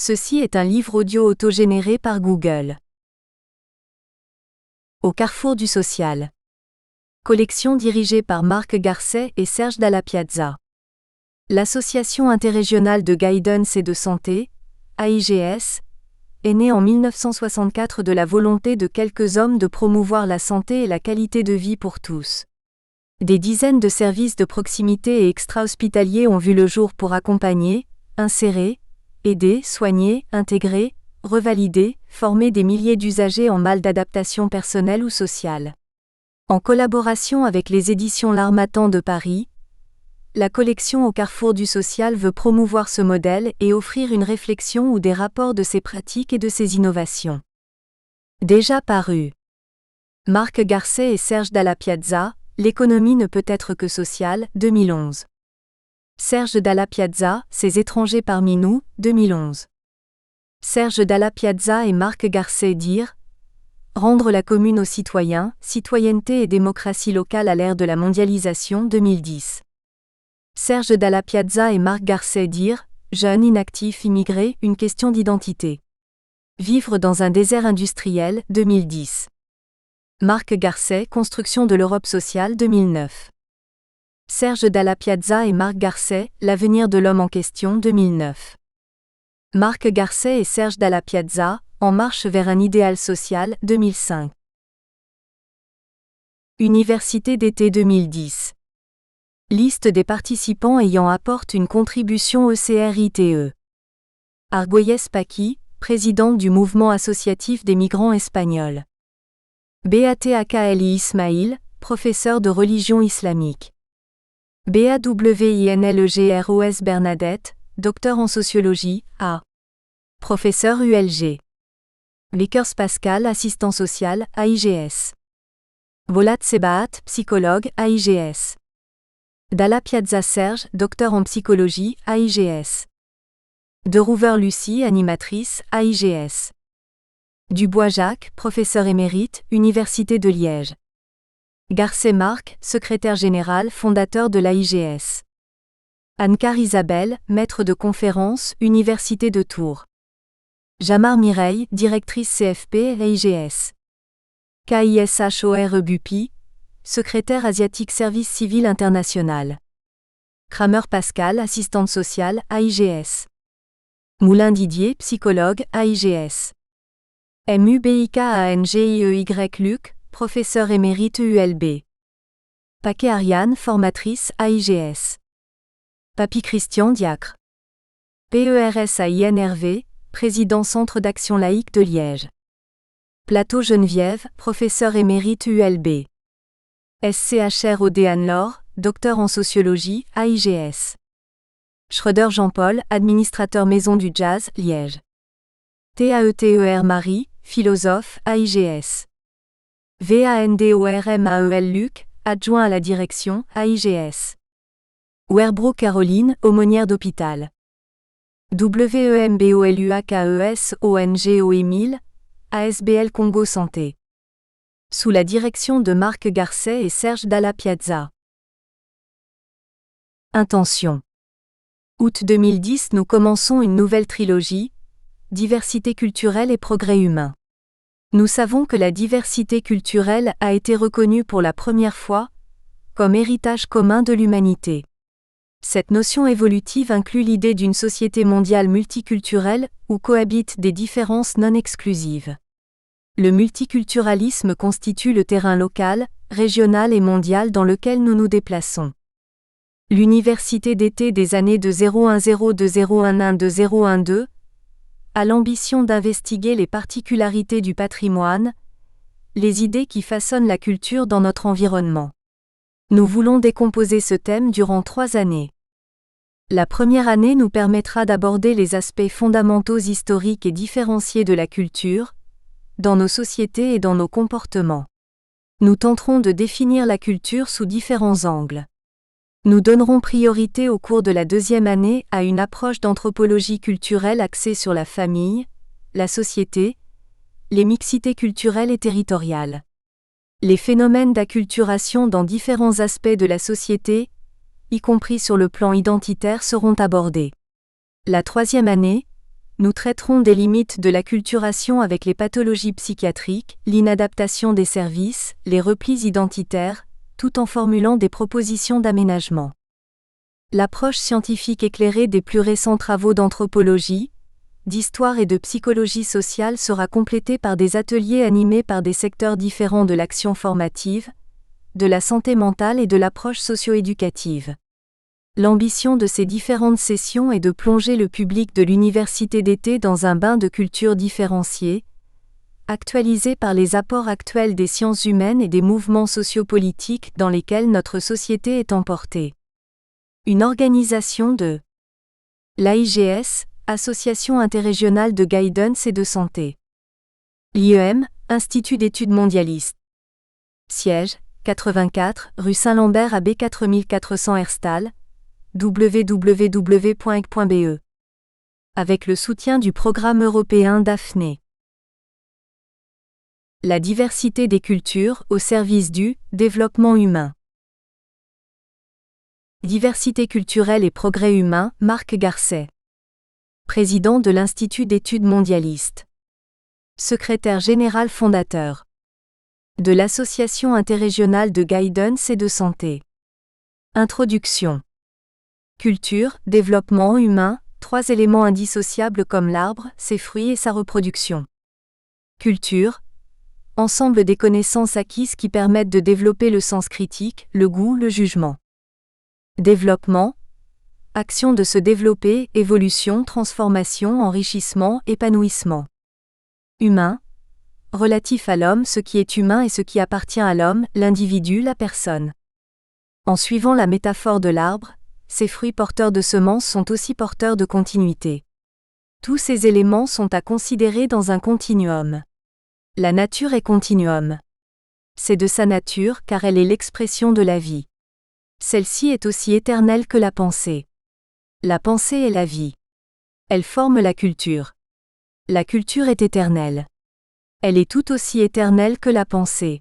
Ceci est un livre audio autogénéré par Google. Au carrefour du social. Collection dirigée par Marc Garcet et Serge Dalla Piazza. L'Association interrégionale de guidance et de santé, AIGS, est née en 1964 de la volonté de quelques hommes de promouvoir la santé et la qualité de vie pour tous. Des dizaines de services de proximité et extra-hospitaliers ont vu le jour pour accompagner, insérer, aider, soigner, intégrer, revalider, former des milliers d'usagers en mal d'adaptation personnelle ou sociale. En collaboration avec les éditions L'Harmattan de Paris, la collection Au carrefour du social veut promouvoir ce modèle et offrir une réflexion ou des rapports de ces pratiques et de ces innovations. Déjà paru. Marc Garcet et Serge Dalla Piazza, L'économie ne peut être que sociale, 2011. Serge Dalla Piazza, Ces étrangers parmi nous, 2011. Serge Dalla Piazza et Marc Garcet dire « Rendre la commune aux citoyens, citoyenneté et démocratie locale à l'ère de la mondialisation » 2010. Serge Dalla Piazza et Marc Garcet dire « Jeunes, inactifs, immigrés, une question d'identité. Vivre dans un désert industriel » 2010. Marc Garcet, Construction de l'Europe sociale 2009. Serge Dalla Piazza et Marc Garcet, L'avenir de l'homme en question 2009. Marc Garcet et Serge Dalla Piazza, En marche vers un idéal social 2005. Université d'été 2010. Liste des participants ayant apporté une contribution ECRITE. Argüelles Paqui, présidente du mouvement associatif des migrants espagnols. Beateakali Ismail, professeur de religion islamique. BAWINLEGROS Bernadette, docteur en sociologie, A. Professeur ULG. Vickers Pascal, assistant social, AIGS. Volat Sebahat, psychologue, AIGS. Dalla Piazza Serge, docteur en psychologie, AIGS. De Rouver Lucie, animatrice, AIGS. Dubois Jacques, professeur émérite, Université de Liège. Garcet Marc, secrétaire général, fondateur de l'AIGS. Anne-Car Isabelle, maître de conférence, Université de Tours. Jamar Mireille, directrice CFP, AIGS. KISHOR Bupi, secrétaire asiatique Service civil international. Kramer Pascal, assistante sociale, AIGS. Moulin Didier, psychologue, AIGS. MUBIKANGIEY Luc, professeur émérite ULB. Paquet Ariane, formatrice, AIGS. Papy Christian, diacre. PERSAINRV, président Centre d'action laïque de Liège. Plateau Geneviève, professeur émérite ULB. SCHROD Anne-Laure, docteur en sociologie, AIGS. Schroeder Jean-Paul, administrateur Maison du Jazz, Liège. TAETER Marie, philosophe, AIGS. VANDORMAEL Luc, adjoint à la direction, AIGS. Werbro Caroline, aumônière d'hôpital. WEMBOLUAKES ONGO Émile, ASBL Congo Santé. Sous la direction de Marc Garcet et Serge Dalla Piazza. Intention. Août 2010, nous commençons une nouvelle trilogie, Diversité culturelle et progrès humain. Nous savons que la diversité culturelle a été reconnue pour la première fois comme héritage commun de l'humanité. Cette notion évolutive inclut l'idée d'une société mondiale multiculturelle où cohabitent des différences non exclusives. Le multiculturalisme constitue le terrain local, régional et mondial dans lequel nous nous déplaçons. L'université d'été des années de 010 de 011 de 012 a l'ambition d'investiguer les particularités du patrimoine, les idées qui façonnent la culture dans notre environnement. Nous voulons décomposer ce thème durant 3 années. La première année nous permettra d'aborder les aspects fondamentaux historiques et différenciés de la culture, dans nos sociétés et dans nos comportements. Nous tenterons de définir la culture sous différents angles. Nous donnerons priorité au cours de la 2e année à une approche d'anthropologie culturelle axée sur la famille, la société, les mixités culturelles et territoriales. Les phénomènes d'acculturation dans différents aspects de la société, y compris sur le plan identitaire, seront abordés. La 3e année, nous traiterons des limites de l'acculturation avec les pathologies psychiatriques, l'inadaptation des services, les replis identitaires, tout en formulant des propositions d'aménagement. L'approche scientifique éclairée des plus récents travaux d'anthropologie, d'histoire et de psychologie sociale sera complétée par des ateliers animés par des secteurs différents de l'action formative, de la santé mentale et de l'approche socio-éducative. L'ambition de ces différentes sessions est de plonger le public de l'université d'été dans un bain de culture différenciée, actualisé par les apports actuels des sciences humaines et des mouvements sociopolitiques dans lesquels notre société est emportée. Une organisation de l'AIGS, Association interrégionale de guidance et de santé. L'IEM, Institut d'études mondialistes. Siège, 84, rue Saint-Lambert à B 4400 Herstal, www.ec.be. Avec le soutien du programme européen Daphné. La diversité des cultures au service du développement humain. Diversité culturelle et progrès humain, Marc Garcet. Président de l'Institut d'études mondialistes. Secrétaire général fondateur. De l'Association interrégionale de guidance et de santé. Introduction. Culture, développement humain, 3 éléments indissociables comme l'arbre, ses fruits et sa reproduction. Culture, ensemble des connaissances acquises qui permettent de développer le sens critique, le goût, le jugement. Développement, action de se développer, évolution, transformation, enrichissement, épanouissement. Humain, relatif à l'homme, ce qui est humain et ce qui appartient à l'homme, l'individu, la personne. En suivant la métaphore de l'arbre, ces fruits porteurs de semences sont aussi porteurs de continuité. Tous ces éléments sont à considérer dans un continuum. La nature est continuum. C'est de sa nature car elle est l'expression de la vie. Celle-ci est aussi éternelle que la pensée. La pensée est la vie. Elle forme la culture. La culture est éternelle. Elle est tout aussi éternelle que la pensée.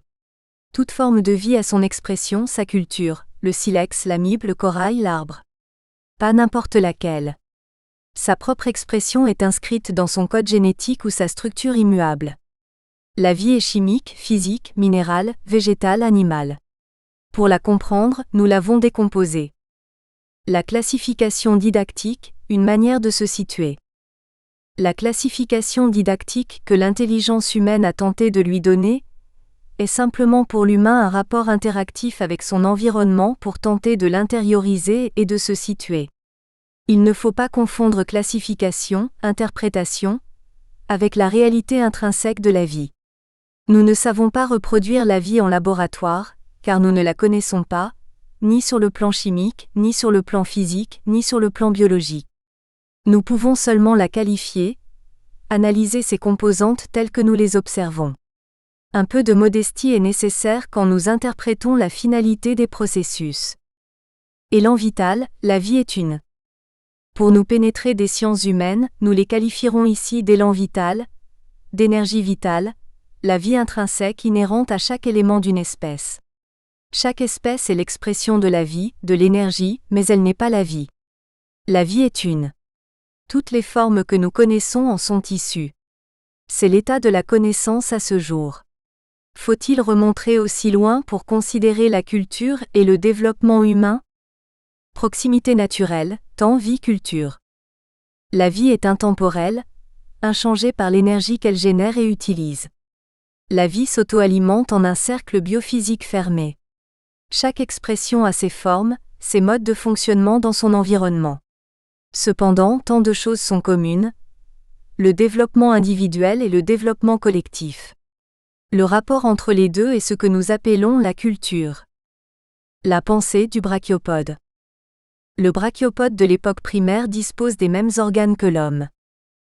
Toute forme de vie a son expression, sa culture, le silex, l'amibe, le corail, l'arbre. Pas n'importe laquelle. Sa propre expression est inscrite dans son code génétique ou sa structure immuable. La vie est chimique, physique, minérale, végétale, animale. Pour la comprendre, nous l'avons décomposée. La classification didactique, une manière de se situer. La classification didactique que l'intelligence humaine a tenté de lui donner est simplement pour l'humain un rapport interactif avec son environnement pour tenter de l'intérioriser et de se situer. Il ne faut pas confondre classification, interprétation, avec la réalité intrinsèque de la vie. Nous ne savons pas reproduire la vie en laboratoire, car nous ne la connaissons pas, ni sur le plan chimique, ni sur le plan physique, ni sur le plan biologique. Nous pouvons seulement la qualifier, analyser ses composantes telles que nous les observons. Un peu de modestie est nécessaire quand nous interprétons la finalité des processus. Élan vital, la vie est une. Pour nous pénétrer des sciences humaines, nous les qualifierons ici d'élan vital, d'énergie vitale, la vie intrinsèque inhérente à chaque élément d'une espèce. Chaque espèce est l'expression de la vie, de l'énergie, mais elle n'est pas la vie. La vie est une. Toutes les formes que nous connaissons en sont issues. C'est l'état de la connaissance à ce jour. Faut-il remonter aussi loin pour considérer la culture et le développement humain ? Proximité naturelle, temps, vie, culture. La vie est intemporelle, inchangée par l'énergie qu'elle génère et utilise. La vie s'auto-alimente en un cercle biophysique fermé. Chaque expression a ses formes, ses modes de fonctionnement dans son environnement. Cependant, tant de choses sont communes, le développement individuel et le développement collectif. Le rapport entre les deux est ce que nous appelons la culture. La pensée du brachiopode. Le brachiopode de l'époque primaire dispose des mêmes organes que l'homme.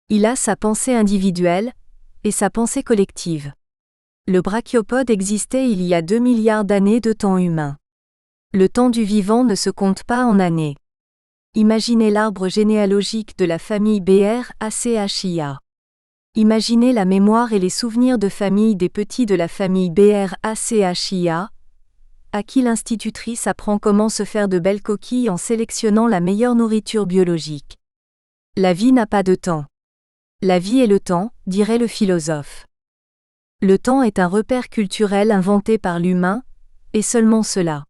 Il a sa pensée individuelle et sa pensée collective. Le brachiopode existait il y a 2 milliards d'années de temps humain. Le temps du vivant ne se compte pas en années. Imaginez l'arbre généalogique de la famille BRACHIA. Imaginez la mémoire et les souvenirs de famille des petits de la famille BRACHIA, à qui l'institutrice apprend comment se faire de belles coquilles en sélectionnant la meilleure nourriture biologique. La vie n'a pas de temps. La vie est le temps, dirait le philosophe. Le temps est un repère culturel inventé par l'humain, et seulement cela.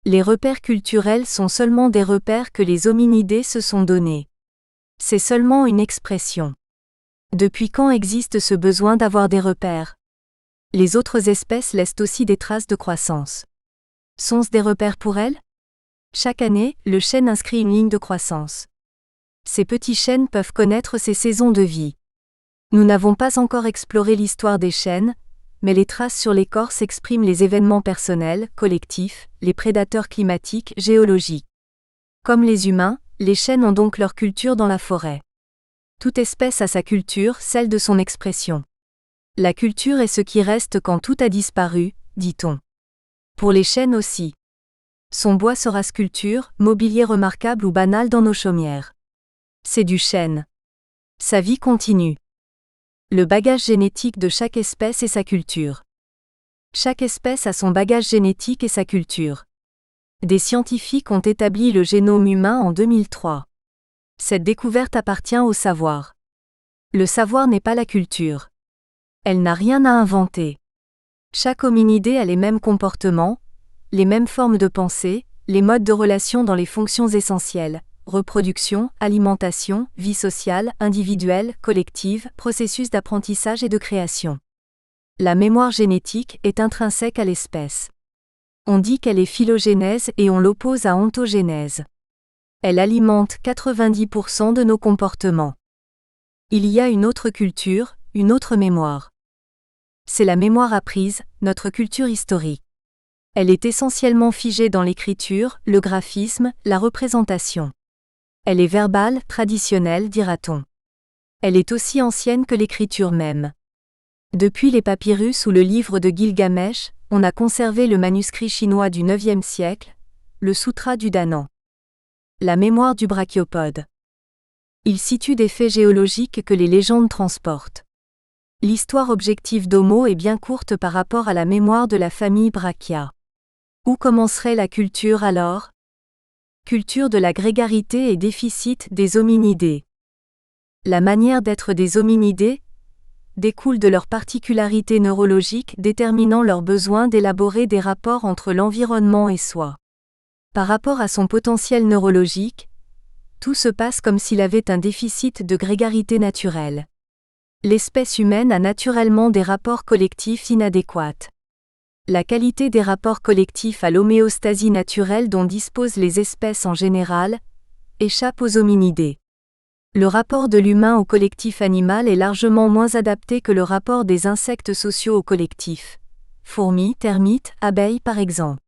Les repères culturels sont seulement des repères que les hominidés se sont donnés. C'est seulement une expression. Depuis quand existe ce besoin d'avoir des repères ? Les autres espèces laissent aussi des traces de croissance. Sont-ce des repères pour elles ? Chaque année, le chêne inscrit une ligne de croissance. Ces petits chênes peuvent connaître ces saisons de vie. Nous n'avons pas encore exploré l'histoire des chênes, mais les traces sur l'écorce expriment les événements personnels, collectifs, les prédateurs climatiques, géologiques. Comme les humains, les chênes ont donc leur culture dans la forêt. Toute espèce a sa culture, celle de son expression. La culture est ce qui reste quand tout a disparu, dit-on. Pour les chênes aussi. Son bois sera sculpture, mobilier remarquable ou banal dans nos chaumières. C'est du chêne. Sa vie continue. Le bagage génétique de chaque espèce est sa culture. Chaque espèce a son bagage génétique et sa culture. Des scientifiques ont établi le génome humain en 2003. Cette découverte appartient au savoir. Le savoir n'est pas la culture. Elle n'a rien à inventer. Chaque hominidé a les mêmes comportements, les mêmes formes de pensée, les modes de relation dans les fonctions essentielles. Reproduction, alimentation, vie sociale, individuelle, collective, processus d'apprentissage et de création. La mémoire génétique est intrinsèque à l'espèce. On dit qu'elle est phylogénèse et on l'oppose à ontogénèse. Elle alimente 90% de nos comportements. Il y a une autre culture, une autre mémoire. C'est la mémoire apprise, notre culture historique. Elle est essentiellement figée dans l'écriture, le graphisme, la représentation. Elle est verbale, traditionnelle, dira-t-on. Elle est aussi ancienne que l'écriture même. Depuis les papyrus ou le livre de Gilgamesh, on a conservé le manuscrit chinois du IXe siècle, le Sutra du Danan. La mémoire du brachiopode. Il situe des faits géologiques que les légendes transportent. L'histoire objective d'Homo est bien courte par rapport à la mémoire de la famille Brachia. Où commencerait la culture alors ? Culture de la grégarité et déficit des hominidés. La manière d'être des hominidés découle de leurs particularités neurologiques déterminant leur besoin d'élaborer des rapports entre l'environnement et soi. Par rapport à son potentiel neurologique, tout se passe comme s'il avait un déficit de grégarité naturelle. L'espèce humaine a naturellement des rapports collectifs inadéquats. La qualité des rapports collectifs à l'homéostasie naturelle dont disposent les espèces en général échappe aux hominidés. Le rapport de l'humain au collectif animal est largement moins adapté que le rapport des insectes sociaux au collectif. Fourmis, termites, abeilles par exemple.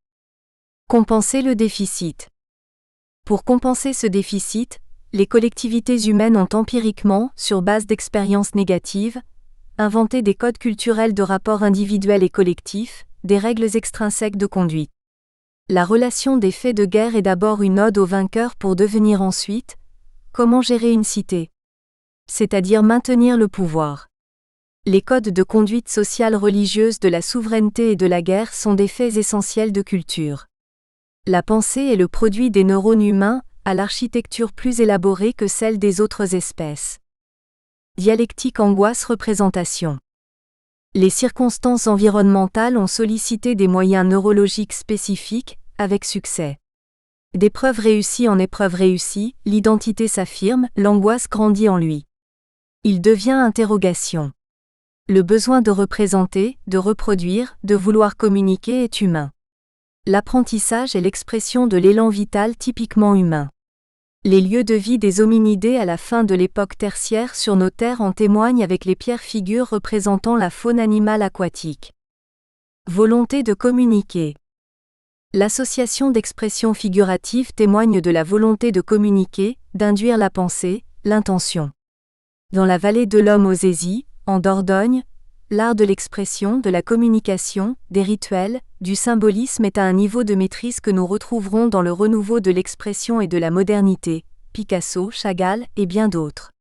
Compenser le déficit. Pour compenser ce déficit, les collectivités humaines ont empiriquement, sur base d'expériences négatives, inventé des codes culturels de rapports individuels et collectifs, des règles extrinsèques de conduite. La relation des faits de guerre est d'abord une ode au vainqueur pour devenir ensuite comment gérer une cité, c'est-à-dire maintenir le pouvoir. Les codes de conduite sociale religieuse de la souveraineté et de la guerre sont des faits essentiels de culture. La pensée est le produit des neurones humains, à l'architecture plus élaborée que celle des autres espèces. Dialectique angoisse-représentation. Les circonstances environnementales ont sollicité des moyens neurologiques spécifiques, avec succès. D'épreuve réussie en épreuve réussie, l'identité s'affirme, l'angoisse grandit en lui. Il devient interrogation. Le besoin de représenter, de reproduire, de vouloir communiquer est humain. L'apprentissage est l'expression de l'élan vital typiquement humain. Les lieux de vie des hominidés à la fin de l'époque tertiaire sur nos terres en témoignent avec les pierres figures représentant la faune animale aquatique. Volonté de communiquer. L'association d'expressions figuratives témoigne de la volonté de communiquer, d'induire la pensée, l'intention. Dans la vallée de l'Homme aux Zézis, en Dordogne, l'art de l'expression, de la communication, des rituels, du symbolisme est à un niveau de maîtrise que nous retrouverons dans le renouveau de l'expression et de la modernité, Picasso, Chagall et bien d'autres.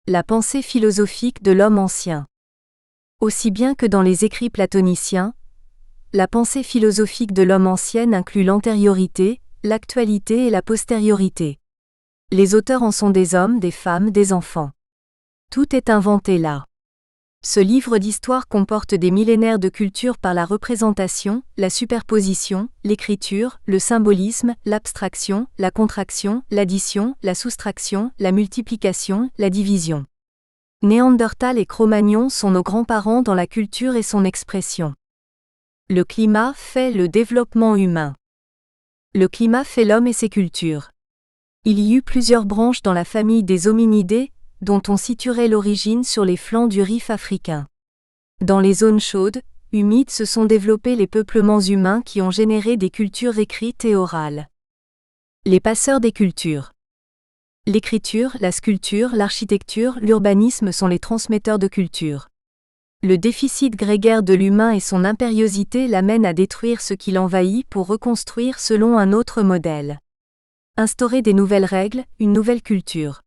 La pensée philosophique de l'homme ancien. Aussi bien que dans les écrits platoniciens, la pensée philosophique de l'homme ancienne inclut l'antériorité, l'actualité et la postériorité. Les auteurs en sont des hommes, des femmes, des enfants. Tout est inventé là. Ce livre d'histoire comporte des millénaires de culture par la représentation, la superposition, l'écriture, le symbolisme, l'abstraction, la contraction, l'addition, la soustraction, la multiplication, la division. Néandertal et Cro-Magnon sont nos grands-parents dans la culture et son expression. Le climat fait le développement humain. Le climat fait l'homme et ses cultures. Il y eut plusieurs branches dans la famille des hominidés, dont on situerait l'origine sur les flancs du Rif africain. Dans les zones chaudes, humides se sont développés les peuplements humains qui ont généré des cultures écrites et orales. Les passeurs des cultures. L'écriture, la sculpture, l'architecture, l'urbanisme sont les transmetteurs de culture. Le déficit grégaire de l'humain et son impériosité l'amènent à détruire ce qui l'envahit pour reconstruire selon un autre modèle. Instaurer des nouvelles règles, une nouvelle culture.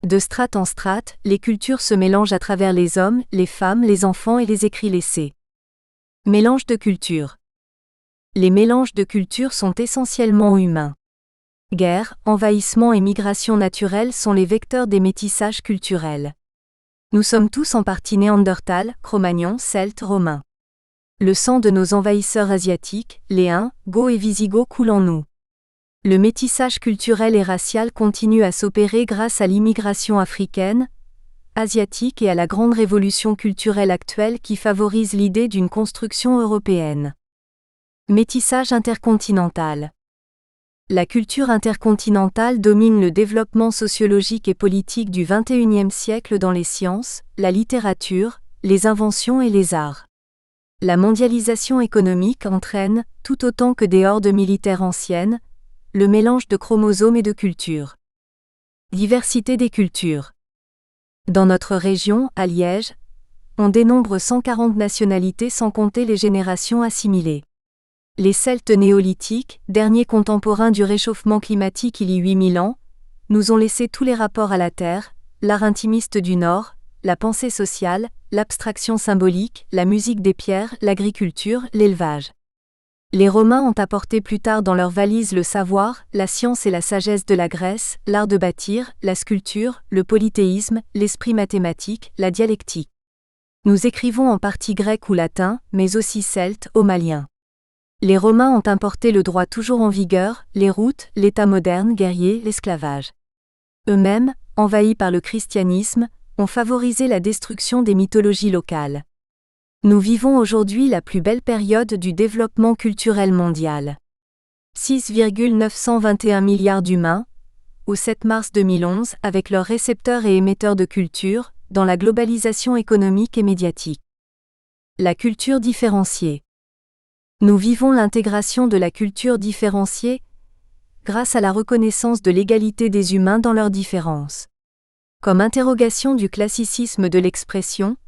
De strate en strate, les cultures se mélangent à travers les hommes, les femmes, les enfants et les écrits laissés. Mélange de cultures. Les mélanges de cultures sont essentiellement humains. Guerre, envahissement et migration naturelle sont les vecteurs des métissages culturels. Nous sommes tous en partie Néandertal, Cro-Magnon, Celtes, Romains. Le sang de nos envahisseurs asiatiques, les Huns, Goths et Visigoths coule en nous. Le métissage culturel et racial continue à s'opérer grâce à l'immigration africaine, asiatique et à la grande révolution culturelle actuelle qui favorise l'idée d'une construction européenne. Métissage intercontinental. La culture intercontinentale domine le développement sociologique et politique du XXIe siècle dans les sciences, la littérature, les inventions et les arts. La mondialisation économique entraîne, tout autant que des hordes militaires anciennes, le mélange de chromosomes et de cultures. Diversité des cultures. Dans notre région, à Liège, on dénombre 140 nationalités sans compter les générations assimilées. Les Celtes néolithiques, derniers contemporains du réchauffement climatique il y a 8000 ans, nous ont laissé tous les rapports à la terre, l'art intimiste du Nord, la pensée sociale, l'abstraction symbolique, la musique des pierres, l'agriculture, l'élevage. Les Romains ont apporté plus tard dans leurs valises le savoir, la science et la sagesse de la Grèce, l'art de bâtir, la sculpture, le polythéisme, l'esprit mathématique, la dialectique. Nous écrivons en partie grec ou latin, mais aussi celte, omalien. Les Romains ont importé le droit toujours en vigueur, les routes, l'État moderne, guerrier, l'esclavage. Eux-mêmes, envahis par le christianisme, ont favorisé la destruction des mythologies locales. Nous vivons aujourd'hui la plus belle période du développement culturel mondial. 6,921 milliards d'humains, au 7 mars 2011, avec leurs récepteurs et émetteurs de culture, dans la globalisation économique et médiatique. La culture différenciée. Nous vivons l'intégration de la culture différenciée grâce à la reconnaissance de l'égalité des humains dans leurs différences. Comme interrogation du classicisme de l'expression,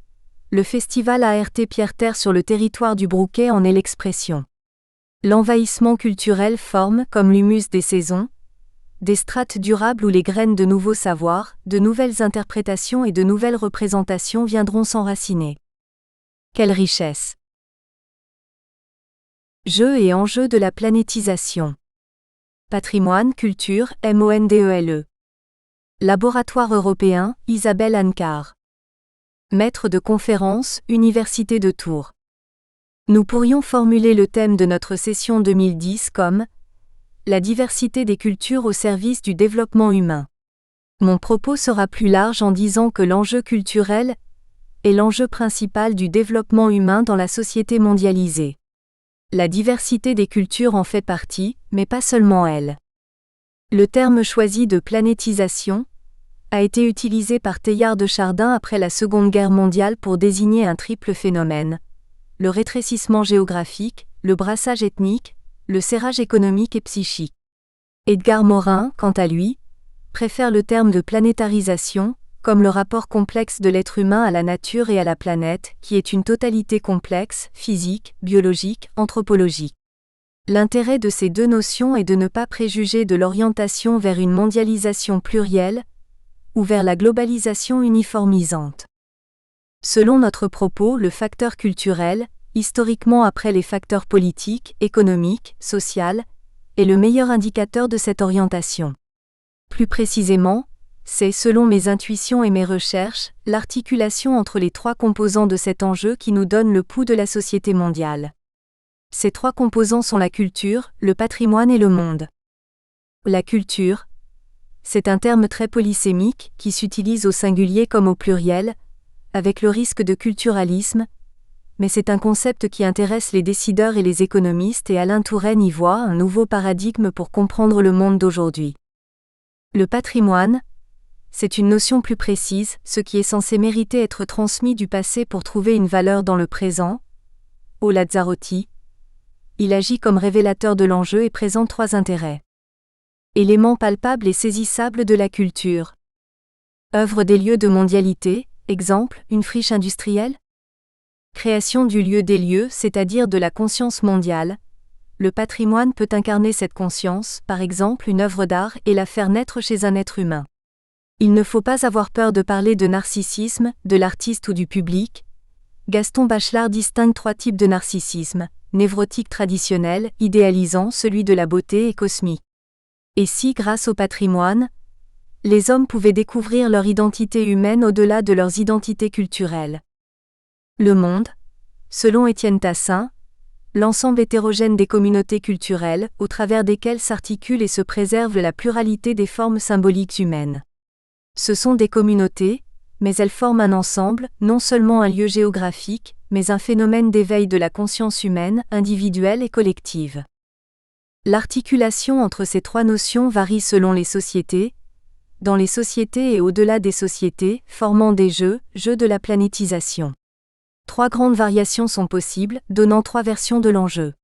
le festival ART Pierre-Terre sur le territoire du Brouquet en est l'expression. L'envahissement culturel forme, comme l'humus des saisons, des strates durables où les graines de nouveaux savoirs, de nouvelles interprétations et de nouvelles représentations viendront s'enraciner. Quelle richesse! Jeux et enjeux de la planétisation. Patrimoine, culture, MONDELE. Laboratoire européen, Isabelle Ancar. Maître de conférence, Université de Tours. Nous pourrions formuler le thème de notre session 2010 comme « La diversité des cultures au service du développement humain ». Mon propos sera plus large en disant que l'enjeu culturel est l'enjeu principal du développement humain dans la société mondialisée. La diversité des cultures en fait partie, mais pas seulement elle. Le terme choisi de planétisation a été utilisé par Teilhard de Chardin après la Seconde Guerre mondiale pour désigner un triple phénomène: le rétrécissement géographique, le brassage ethnique, le serrage économique et psychique. Edgar Morin, quant à lui, préfère le terme de planétarisation, comme le rapport complexe de l'être humain à la nature et à la planète, qui est une totalité complexe, physique, biologique, anthropologique. L'intérêt de ces deux notions est de ne pas préjuger de l'orientation vers une mondialisation plurielle, ou vers la globalisation uniformisante. Selon notre propos, le facteur culturel, historiquement après les facteurs politiques, économiques, sociaux, est le meilleur indicateur de cette orientation. Plus précisément, C'est, selon mes intuitions et mes recherches, l'articulation entre les trois composants de cet enjeu qui nous donne le pouls de la société mondiale. Ces trois composants sont la culture, le patrimoine et le monde. La culture, c'est un terme très polysémique qui s'utilise au singulier comme au pluriel, avec le risque de culturalisme, mais c'est un concept qui intéresse les décideurs et les économistes et Alain Touraine y voit un nouveau paradigme pour comprendre le monde d'aujourd'hui. Le patrimoine, c'est une notion plus précise, ce qui est censé mériter être transmis du passé pour trouver une valeur dans le présent. Au Lazzarotti, il agit comme révélateur de l'enjeu et présente trois intérêts. Éléments palpables et saisissables de la culture. Œuvre des lieux de mondialité, exemple, une friche industrielle. Création du lieu des lieux, c'est-à-dire de la conscience mondiale. Le patrimoine peut incarner cette conscience, par exemple une œuvre d'art, et la faire naître chez un être humain. Il ne faut pas avoir peur de parler de narcissisme, de l'artiste ou du public. Gaston Bachelard distingue trois types de narcissisme, névrotique traditionnel, idéalisant, celui de la beauté et cosmique. Et si, grâce au patrimoine, les hommes pouvaient découvrir leur identité humaine au-delà de leurs identités culturelles. Le monde, selon Étienne Tassin, l'ensemble hétérogène des communautés culturelles, au travers desquelles s'articule et se préserve la pluralité des formes symboliques humaines. Ce sont des communautés, mais elles forment un ensemble, non seulement un lieu géographique, mais un phénomène d'éveil de la conscience humaine, individuelle et collective. L'articulation entre ces trois notions varie selon les sociétés, dans les sociétés et au-delà des sociétés, formant des jeux de la planétisation. Trois grandes variations sont possibles, donnant trois versions de l'enjeu.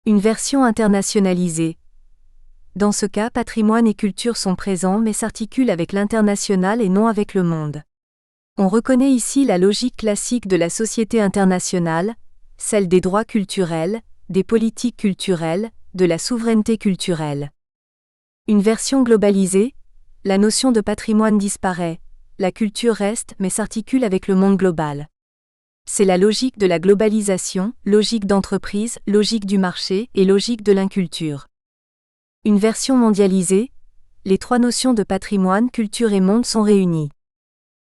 Une version internationalisée. Dans ce cas, patrimoine et culture sont présents mais s'articulent avec l'international et non avec le monde. On reconnaît ici la logique classique de la société internationale, celle des droits culturels, des politiques culturelles, de la souveraineté culturelle. Une version globalisée, la notion de patrimoine disparaît, la culture reste mais s'articule avec le monde global. C'est la logique de la globalisation, logique d'entreprise, logique du marché et logique de l'inculture. Une version mondialisée, les trois notions de patrimoine, culture et monde sont réunies.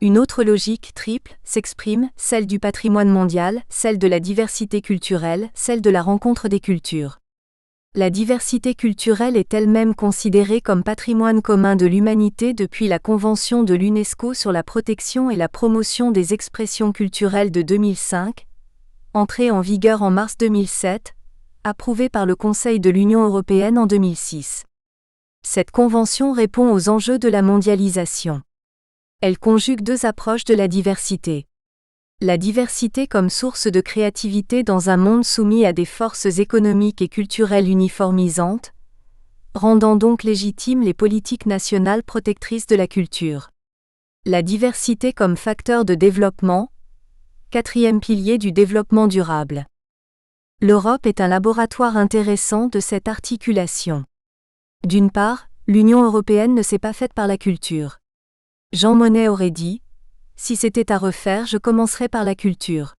Une autre logique triple s'exprime, celle du patrimoine mondial, celle de la diversité culturelle, celle de la rencontre des cultures. La diversité culturelle est elle-même considérée comme patrimoine commun de l'humanité depuis la Convention de l'UNESCO sur la protection et la promotion des expressions culturelles de 2005, entrée en vigueur en mars 2007, approuvée par le Conseil de l'Union européenne en 2006. Cette convention répond aux enjeux de la mondialisation. Elle conjugue deux approches de la diversité. La diversité comme source de créativité dans un monde soumis à des forces économiques et culturelles uniformisantes, rendant donc légitimes les politiques nationales protectrices de la culture. La diversité comme facteur de développement, quatrième pilier du développement durable. L'Europe est un laboratoire intéressant de cette articulation. D'une part, l'Union européenne ne s'est pas faite par la culture. Jean Monnet aurait dit « Si c'était à refaire, je commencerais par la culture ».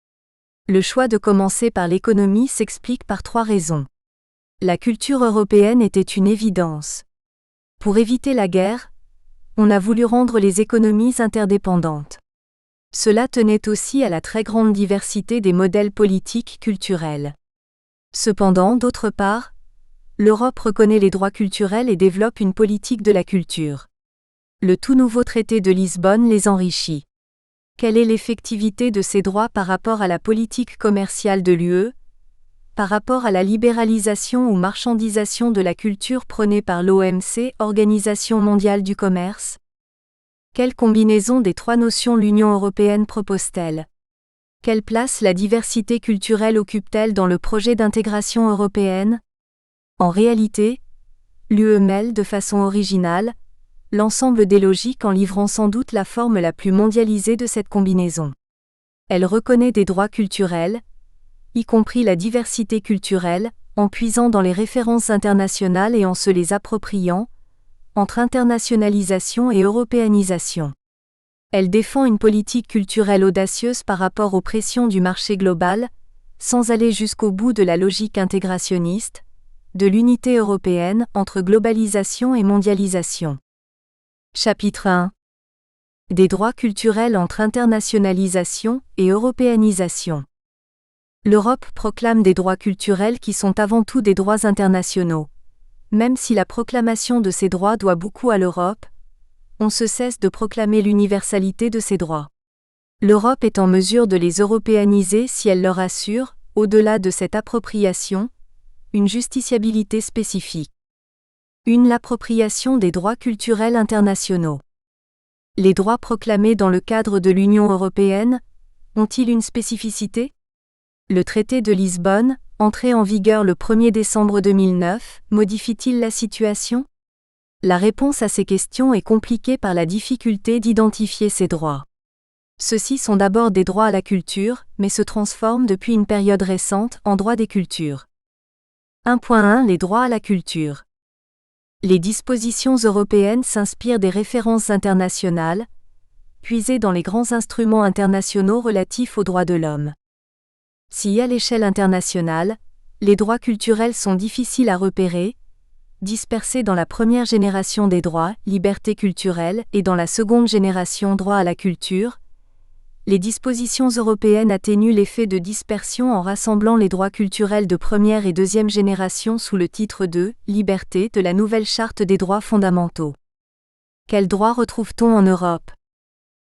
Le choix de commencer par l'économie s'explique par trois raisons. La culture européenne était une évidence. Pour éviter la guerre, on a voulu rendre les économies interdépendantes. Cela tenait aussi à la très grande diversité des modèles politiques culturels. Cependant, d'autre part, l'Europe reconnaît les droits culturels et développe une politique de la culture. Le tout nouveau traité de Lisbonne les enrichit. Quelle est l'effectivité de ces droits par rapport à la politique commerciale de l'UE, par rapport à la libéralisation ou marchandisation de la culture prônée par l'OMC, Organisation mondiale du commerce? Quelle combinaison des trois notions l'Union européenne propose-t-elle? Quelle place la diversité culturelle occupe-t-elle dans le projet d'intégration européenne? En réalité, l'UE mêle de façon originale l'ensemble des logiques en livrant sans doute la forme la plus mondialisée de cette combinaison. Elle reconnaît des droits culturels, y compris la diversité culturelle, en puisant dans les références internationales et en se les appropriant, entre internationalisation et européanisation. Elle défend une politique culturelle audacieuse par rapport aux pressions du marché global, sans aller jusqu'au bout de la logique intégrationniste, de l'unité européenne entre globalisation et mondialisation. Chapitre 1. Des droits culturels entre internationalisation et européanisation. L'Europe proclame des droits culturels qui sont avant tout des droits internationaux. Même si la proclamation de ces droits doit beaucoup à l'Europe, on se cesse de proclamer l'universalité de ces droits. L'Europe est en mesure de les européaniser si elle leur assure, au-delà de cette appropriation, une justiciabilité spécifique. 1. L'appropriation des droits culturels internationaux. Les droits proclamés dans le cadre de l'Union européenne ont-ils une spécificité? Le traité de Lisbonne, entré en vigueur le 1er décembre 2009, modifie-t-il la situation? La réponse à ces questions est compliquée par la difficulté d'identifier ces droits. Ceux-ci sont d'abord des droits à la culture, mais se transforment depuis une période récente en droits des cultures. 1.1 Les droits à la culture. Les dispositions européennes s'inspirent des références internationales, puisées dans les grands instruments internationaux relatifs aux droits de l'homme. Si à l'échelle internationale, les droits culturels sont difficiles à repérer, dispersés dans la première génération des droits, liberté culturelle, et dans la seconde génération droit à la culture, les dispositions européennes atténuent l'effet de dispersion en rassemblant les droits culturels de première et deuxième génération sous le titre 2, Liberté de la nouvelle Charte des droits fondamentaux. Quels droits retrouve-t-on en Europe?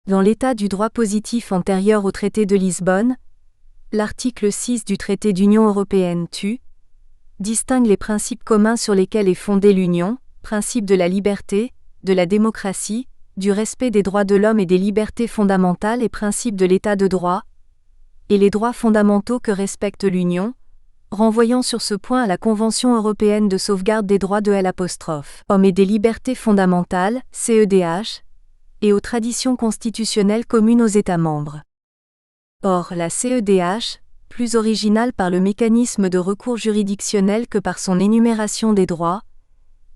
Dans l'état du droit positif antérieur au traité de Lisbonne, l'article 6 du traité d'Union européenne TU distingue les principes communs sur lesquels est fondée l'Union, principes de la liberté, de la démocratie, du respect des droits de l'homme et des libertés fondamentales et principes de l'état de droit, et les droits fondamentaux que respecte l'Union, renvoyant sur ce point à la Convention européenne de sauvegarde des droits de l'homme et des libertés fondamentales, CEDH, et aux traditions constitutionnelles communes aux États membres. Or, la CEDH, plus originale par le mécanisme de recours juridictionnel que par son énumération des droits,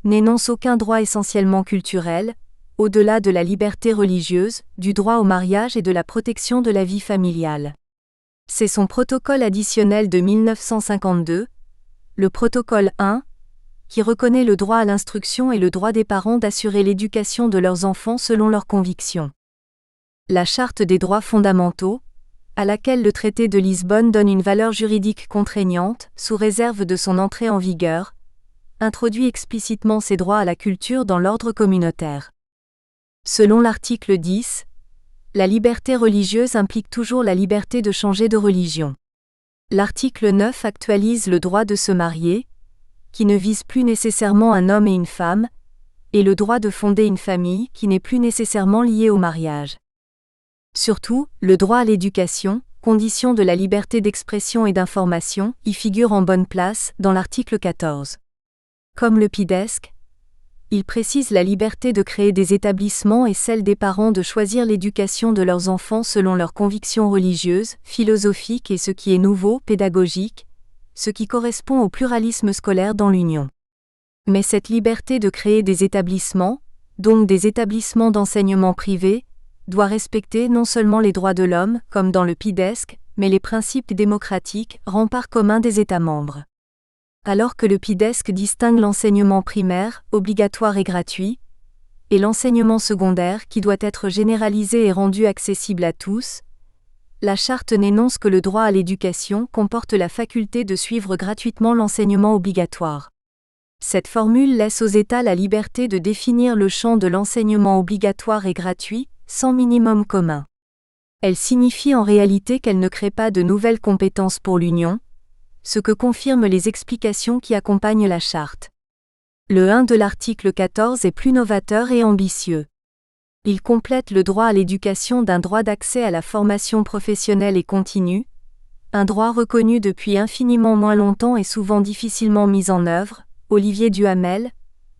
n'énonce aucun droit essentiellement culturel, au-delà de la liberté religieuse, du droit au mariage et de la protection de la vie familiale. C'est son protocole additionnel de 1952, le protocole 1, qui reconnaît le droit à l'instruction et le droit des parents d'assurer l'éducation de leurs enfants selon leurs convictions. La Charte des droits fondamentaux, à laquelle le traité de Lisbonne donne une valeur juridique contraignante, sous réserve de son entrée en vigueur, introduit explicitement ces droits à la culture dans l'ordre communautaire. Selon l'article 10, la liberté religieuse implique toujours la liberté de changer de religion. L'article 9 actualise le droit de se marier, qui ne vise plus nécessairement un homme et une femme, et le droit de fonder une famille qui n'est plus nécessairement lié au mariage. Surtout, le droit à l'éducation, condition de la liberté d'expression et d'information, y figure en bonne place dans l'article 14. Comme le PIDESC, il précise la liberté de créer des établissements et celle des parents de choisir l'éducation de leurs enfants selon leurs convictions religieuses, philosophiques et ce qui est nouveau, pédagogique, ce qui correspond au pluralisme scolaire dans l'Union. Mais cette liberté de créer des établissements, donc des établissements d'enseignement privé, doit respecter non seulement les droits de l'homme, comme dans le PIDESC, mais les principes démocratiques, remparts communs des États membres. Alors que le PIDESC distingue l'enseignement primaire, obligatoire et gratuit, et l'enseignement secondaire qui doit être généralisé et rendu accessible à tous, la Charte n'énonce que le droit à l'éducation comporte la faculté de suivre gratuitement l'enseignement obligatoire. Cette formule laisse aux États la liberté de définir le champ de l'enseignement obligatoire et gratuit, sans minimum commun. Elle signifie en réalité qu'elle ne crée pas de nouvelles compétences pour l'Union, ce que confirment les explications qui accompagnent la Charte. Le 1 de l'article 14 est plus novateur et ambitieux. Il complète le droit à l'éducation d'un droit d'accès à la formation professionnelle et continue, un droit reconnu depuis infiniment moins longtemps et souvent difficilement mis en œuvre, Olivier Duhamel,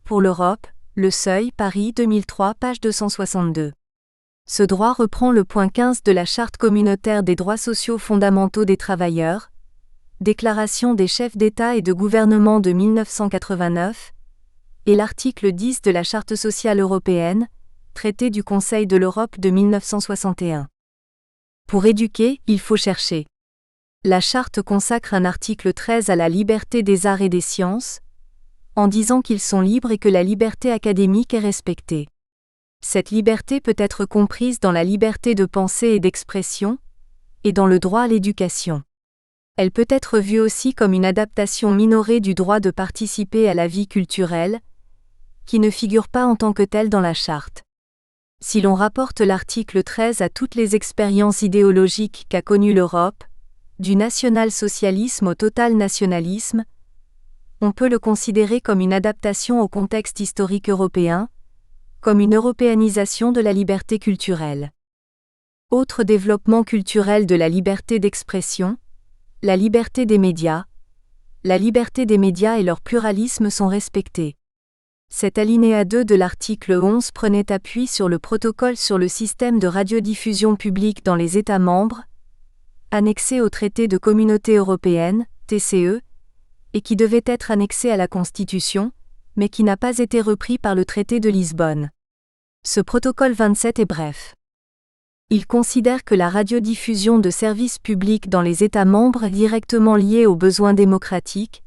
pour l'Europe, Le Seuil, Paris 2003, page 262. Ce droit reprend le point 15 de la Charte communautaire des droits sociaux fondamentaux des travailleurs, Déclaration des chefs d'État et de gouvernement de 1989, et l'article 10 de la Charte sociale européenne, Traité du Conseil de l'Europe de 1961. Pour éduquer, il faut chercher. La Charte consacre un article 13 à la liberté des arts et des sciences, en disant qu'ils sont libres et que la liberté académique est respectée. Cette liberté peut être comprise dans la liberté de pensée et d'expression, et dans le droit à l'éducation. Elle peut être vue aussi comme une adaptation minorée du droit de participer à la vie culturelle, qui ne figure pas en tant que tel dans la Charte. Si l'on rapporte l'article 13 à toutes les expériences idéologiques qu'a connues l'Europe, du national-socialisme au total-nationalisme, on peut le considérer comme une adaptation au contexte historique européen, comme une européanisation de la liberté culturelle. Autre développement culturel de la liberté d'expression, la liberté des médias. La liberté des médias et leur pluralisme sont respectés. Cet alinéa 2 de l'article 11 prenait appui sur le protocole sur le système de radiodiffusion publique dans les États membres, annexé au traité de Communauté européenne, TCE, et qui devait être annexé à la Constitution, mais qui n'a pas été repris par le traité de Lisbonne. Ce protocole 27 est bref. Il considère que la radiodiffusion de services publics dans les États membres est directement liée aux besoins démocratiques,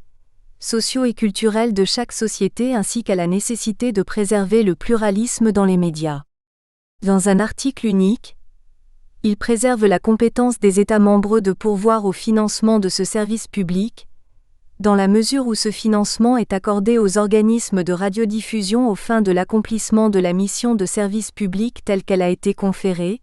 sociaux et culturels de chaque société ainsi qu'à la nécessité de préserver le pluralisme dans les médias. Dans un article unique, il préserve la compétence des États membres de pourvoir au financement de ce service public, dans la mesure où ce financement est accordé aux organismes de radiodiffusion aux fins de l'accomplissement de la mission de service public telle qu'elle a été conférée,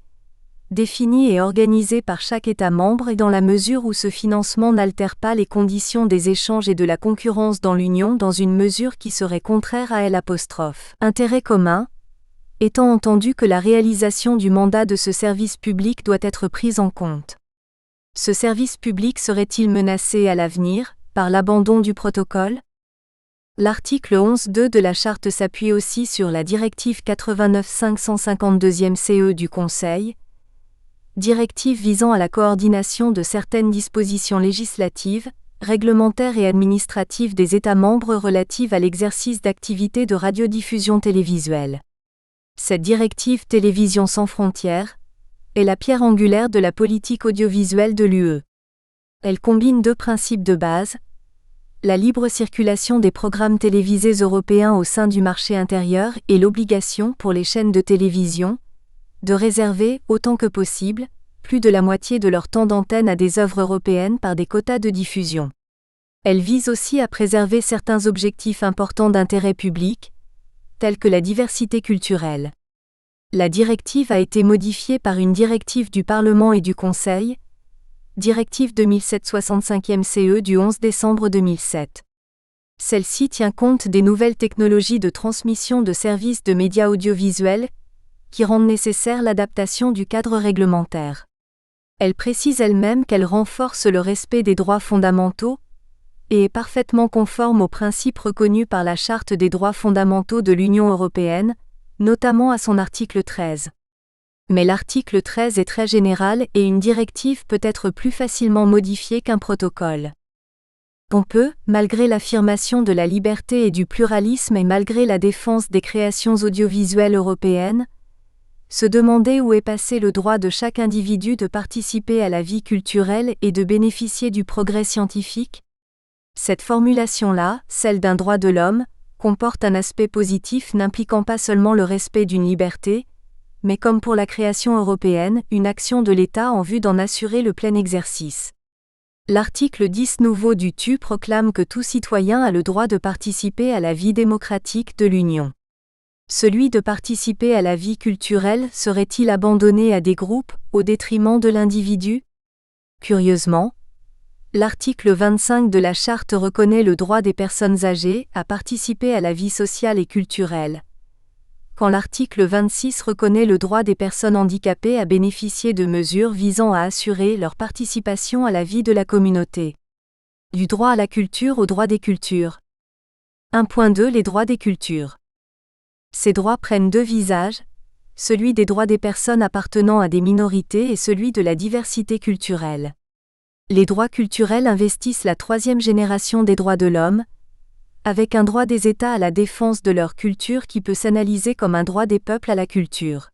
définie et organisée par chaque État membre et dans la mesure où ce financement n'altère pas les conditions des échanges et de la concurrence dans l'Union dans une mesure qui serait contraire à L'. Intérêt commun, étant entendu que la réalisation du mandat de ce service public doit être prise en compte. Ce service public serait-il menacé à l'avenir, par l'abandon du protocole ? L'article 11.2 de la Charte s'appuie aussi sur la directive 89/552 CE du Conseil, directive visant à la coordination de certaines dispositions législatives, réglementaires et administratives des États membres relatives à l'exercice d'activités de radiodiffusion télévisuelle. Cette directive Télévision sans frontières est la pierre angulaire de la politique audiovisuelle de l'UE. Elle combine deux principes de base, la libre circulation des programmes télévisés européens au sein du marché intérieur et l'obligation pour les chaînes de télévision de réserver, autant que possible, plus de la moitié de leur temps d'antenne à des œuvres européennes par des quotas de diffusion. Elle vise aussi à préserver certains objectifs importants d'intérêt public, tels que la diversité culturelle. La directive a été modifiée par une directive du Parlement et du Conseil, directive 2007/65 CE du 11 décembre 2007. Celle-ci tient compte des nouvelles technologies de transmission de services de médias audiovisuels, qui rendent nécessaire l'adaptation du cadre réglementaire. Elle précise elle-même qu'elle renforce le respect des droits fondamentaux et est parfaitement conforme aux principes reconnus par la Charte des droits fondamentaux de l'Union européenne, notamment à son article 13. Mais l'article 13 est très général et une directive peut être plus facilement modifiée qu'un protocole. On peut, malgré l'affirmation de la liberté et du pluralisme et malgré la défense des créations audiovisuelles européennes, se demander où est passé le droit de chaque individu de participer à la vie culturelle et de bénéficier du progrès scientifique. Cette formulation-là, celle d'un droit de l'homme, comporte un aspect positif n'impliquant pas seulement le respect d'une liberté, mais comme pour la création européenne, une action de l'État en vue d'en assurer le plein exercice. L'article 10 nouveau du TU proclame que tout citoyen a le droit de participer à la vie démocratique de l'Union. Celui de participer à la vie culturelle serait-il abandonné à des groupes, au détriment de l'individu ? Curieusement, l'article 25 de la Charte reconnaît le droit des personnes âgées à participer à la vie sociale et culturelle, quand l'article 26 reconnaît le droit des personnes handicapées à bénéficier de mesures visant à assurer leur participation à la vie de la communauté. Du droit à la culture au droit des cultures. 1.2 Les droits des cultures. Ces droits prennent deux visages, celui des droits des personnes appartenant à des minorités et celui de la diversité culturelle. Les droits culturels investissent la troisième génération des droits de l'homme, avec un droit des États à la défense de leur culture qui peut s'analyser comme un droit des peuples à la culture.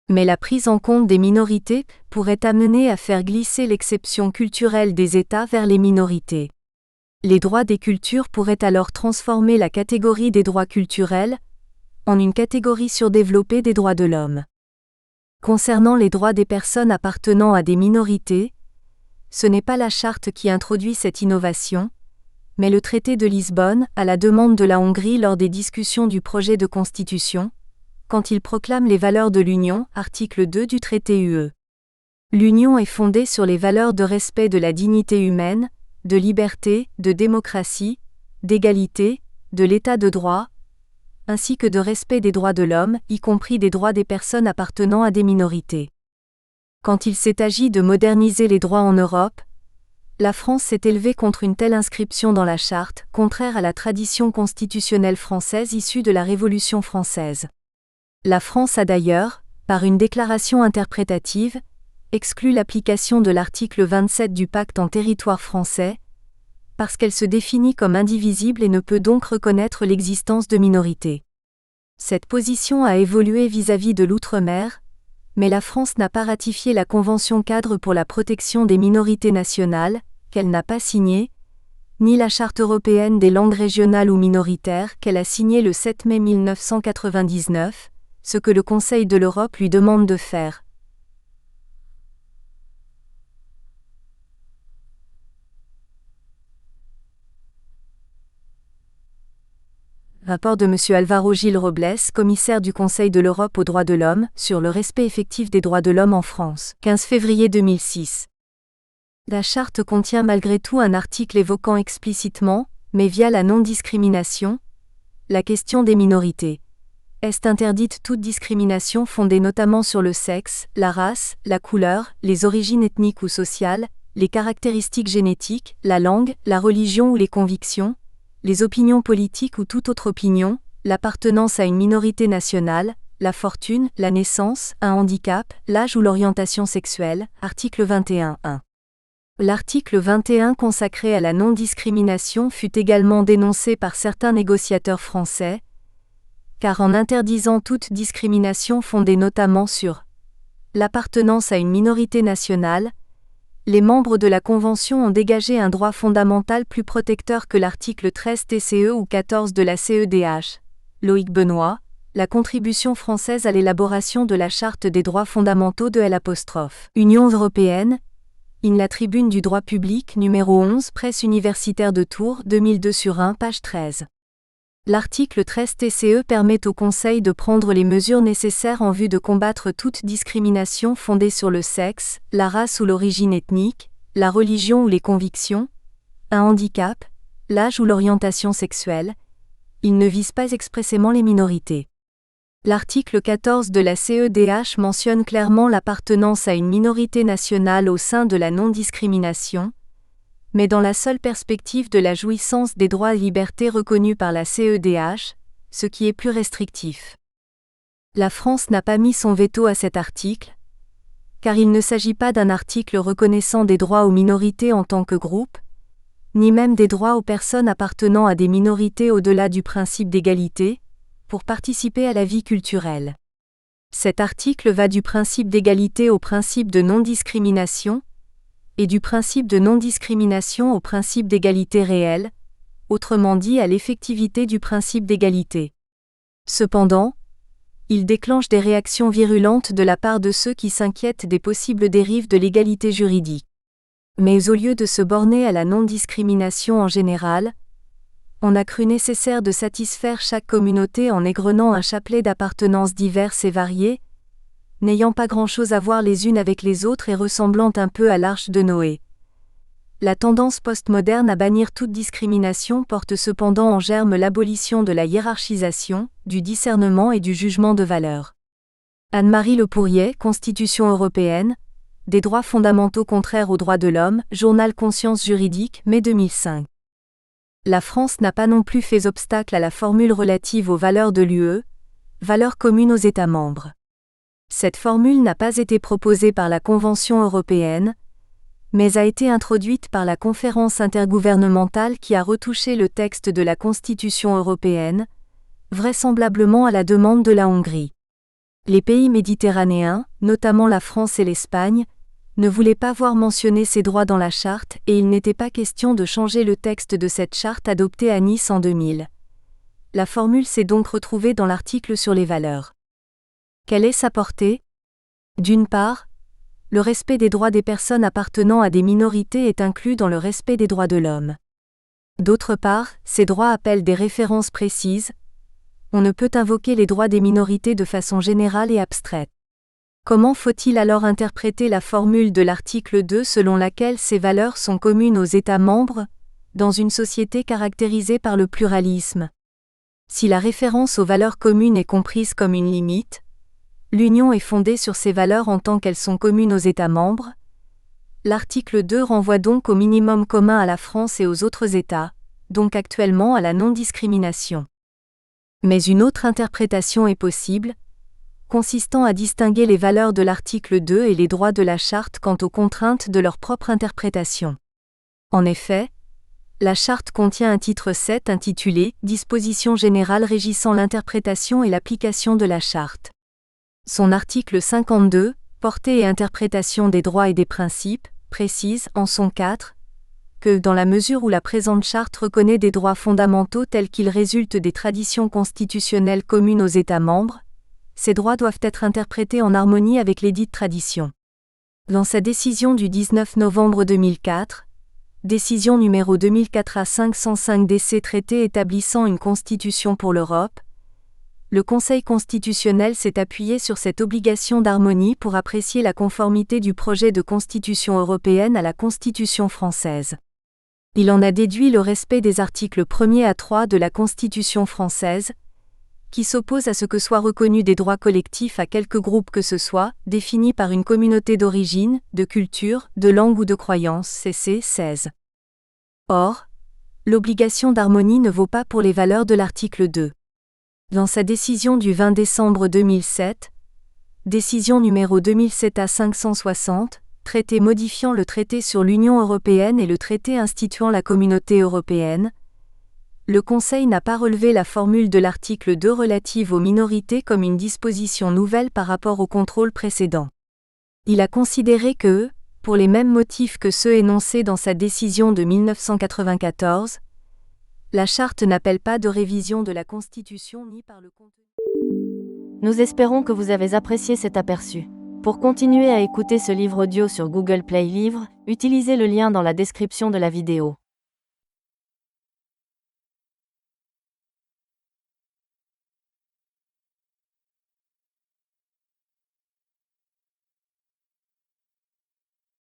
Mais la prise en compte des minorités pourrait amener à faire glisser l'exception culturelle des États vers les minorités. Les droits des cultures pourraient alors transformer la catégorie des droits culturels en une catégorie surdéveloppée des droits de l'homme. Concernant les droits des personnes appartenant à des minorités, ce n'est pas la charte qui introduit cette innovation, mais le traité de Lisbonne, à la demande de la Hongrie lors des discussions du projet de constitution, quand il proclame les valeurs de l'Union, article 2 du traité UE. L'Union est fondée sur les valeurs de respect de la dignité humaine, de liberté, de démocratie, d'égalité, de l'état de droit, ainsi que de respect des droits de l'homme, y compris des droits des personnes appartenant à des minorités. Quand il s'est agi de moderniser les droits en Europe, la France s'est élevée contre une telle inscription dans la charte, contraire à la tradition constitutionnelle française issue de la Révolution française. La France a d'ailleurs, par une déclaration interprétative, exclu l'application de l'article 27 du pacte en territoire français, parce qu'elle se définit comme indivisible et ne peut donc reconnaître l'existence de minorités. Cette position a évolué vis-à-vis de l'outre-mer, mais la France n'a pas ratifié la Convention-cadre pour la protection des minorités nationales, qu'elle n'a pas signée, ni la Charte européenne des langues régionales ou minoritaires qu'elle a signée le 7 mai 1999, ce que le Conseil de l'Europe lui demande de faire. Rapport de M. Álvaro Gil Robles, commissaire du Conseil de l'Europe aux droits de l'homme, sur le respect effectif des droits de l'homme en France, 15 février 2006. La charte contient malgré tout un article évoquant explicitement, mais via la non-discrimination, la question des minorités. Est interdite toute discrimination fondée notamment sur le sexe, la race, la couleur, les origines ethniques ou sociales, les caractéristiques génétiques, la langue, la religion ou les convictions, les opinions politiques ou toute autre opinion, l'appartenance à une minorité nationale, la fortune, la naissance, un handicap, l'âge ou l'orientation sexuelle, article 21.1. L'article 21 consacré à la non-discrimination fut également dénoncé par certains négociateurs français, car en interdisant toute discrimination fondée notamment sur l'appartenance à une minorité nationale, les membres de la Convention ont dégagé un droit fondamental plus protecteur que l'article 13 TCE ou 14 de la CEDH. Loïc Benoît, la contribution française à l'élaboration de la Charte des droits fondamentaux de L'. Union européenne, in la Tribune du droit public, numéro 11, Presse universitaire de Tours, 2002/1, page 13. L'article 13 TCE permet au Conseil de prendre les mesures nécessaires en vue de combattre toute discrimination fondée sur le sexe, la race ou l'origine ethnique, la religion ou les convictions, un handicap, l'âge ou l'orientation sexuelle. Il ne vise pas expressément les minorités. L'article 14 de la CEDH mentionne clairement l'appartenance à une minorité nationale au sein de la non-discrimination, mais dans la seule perspective de la jouissance des droits et libertés reconnus par la CEDH, ce qui est plus restrictif. La France n'a pas mis son veto à cet article, car il ne s'agit pas d'un article reconnaissant des droits aux minorités en tant que groupe, ni même des droits aux personnes appartenant à des minorités au-delà du principe d'égalité, pour participer à la vie culturelle. Cet article va du principe d'égalité au principe de non-discrimination, et du principe de non-discrimination au principe d'égalité réelle, autrement dit à l'effectivité du principe d'égalité. Cependant, il déclenche des réactions virulentes de la part de ceux qui s'inquiètent des possibles dérives de l'égalité juridique. Mais au lieu de se borner à la non-discrimination en général, on a cru nécessaire de satisfaire chaque communauté en égrenant un chapelet d'appartenances diverses et variées, n'ayant pas grand-chose à voir les unes avec les autres et ressemblant un peu à l'arche de Noé. La tendance postmoderne à bannir toute discrimination porte cependant en germe l'abolition de la hiérarchisation, du discernement et du jugement de valeur. Anne-Marie Le Pourrier, Constitution européenne, des droits fondamentaux contraires aux droits de l'homme, Journal Conscience juridique, mai 2005. La France n'a pas non plus fait obstacle à la formule relative aux valeurs de l'UE, valeurs communes aux États membres. Cette formule n'a pas été proposée par la Convention européenne, mais a été introduite par la conférence intergouvernementale qui a retouché le texte de la Constitution européenne, vraisemblablement à la demande de la Hongrie. Les pays méditerranéens, notamment la France et l'Espagne, ne voulaient pas voir mentionner ces droits dans la charte et il n'était pas question de changer le texte de cette charte adoptée à Nice en 2000. La formule s'est donc retrouvée dans l'article sur les valeurs. Quelle est sa portée? D'une part, le respect des droits des personnes appartenant à des minorités est inclus dans le respect des droits de l'homme. D'autre part, ces droits appellent des références précises. On ne peut invoquer les droits des minorités de façon générale et abstraite. Comment faut-il alors interpréter la formule de l'article 2 selon laquelle ces valeurs sont communes aux États membres, dans une société caractérisée par le pluralisme? Si la référence aux valeurs communes est comprise comme une limite, l'Union est fondée sur ces valeurs en tant qu'elles sont communes aux États membres. L'article 2 renvoie donc au minimum commun à la France et aux autres États, donc actuellement à la non-discrimination. Mais une autre interprétation est possible, consistant à distinguer les valeurs de l'article 2 et les droits de la Charte quant aux contraintes de leur propre interprétation. En effet, la Charte contient un titre 7 intitulé « Dispositions générales régissant l'interprétation et l'application de la Charte ». Son article 52, « Portée et interprétation des droits et des principes », précise, en son 4, que dans la mesure où la présente Charte reconnaît des droits fondamentaux tels qu'ils résultent des traditions constitutionnelles communes aux États membres, ces droits doivent être interprétés en harmonie avec les dites traditions. Dans sa décision du 19 novembre 2004, décision numéro 2004A505 DC traité établissant une constitution pour l'Europe, le Conseil constitutionnel s'est appuyé sur cette obligation d'harmonie pour apprécier la conformité du projet de constitution européenne à la Constitution française. Il en a déduit le respect des articles 1er à 3 de la Constitution française, qui s'oppose à ce que soient reconnus des droits collectifs à quelque groupe que ce soit, définis par une communauté d'origine, de culture, de langue ou de croyance, CC 16. Or, l'obligation d'harmonie ne vaut pas pour les valeurs de l'article 2. Dans sa décision du 20 décembre 2007, décision numéro 2007A560, traité modifiant le traité sur l'Union européenne et le traité instituant la Communauté européenne, le Conseil n'a pas relevé la formule de l'article 2 relative aux minorités comme une disposition nouvelle par rapport au contrôle précédent. Il a considéré que, pour les mêmes motifs que ceux énoncés dans sa décision de 1994, la Charte n'appelle pas de révision de la Constitution ni par le contenu. Nous espérons que vous avez apprécié cet aperçu. Pour continuer à écouter ce livre audio sur Google Play Livres, utilisez le lien dans la description de la vidéo.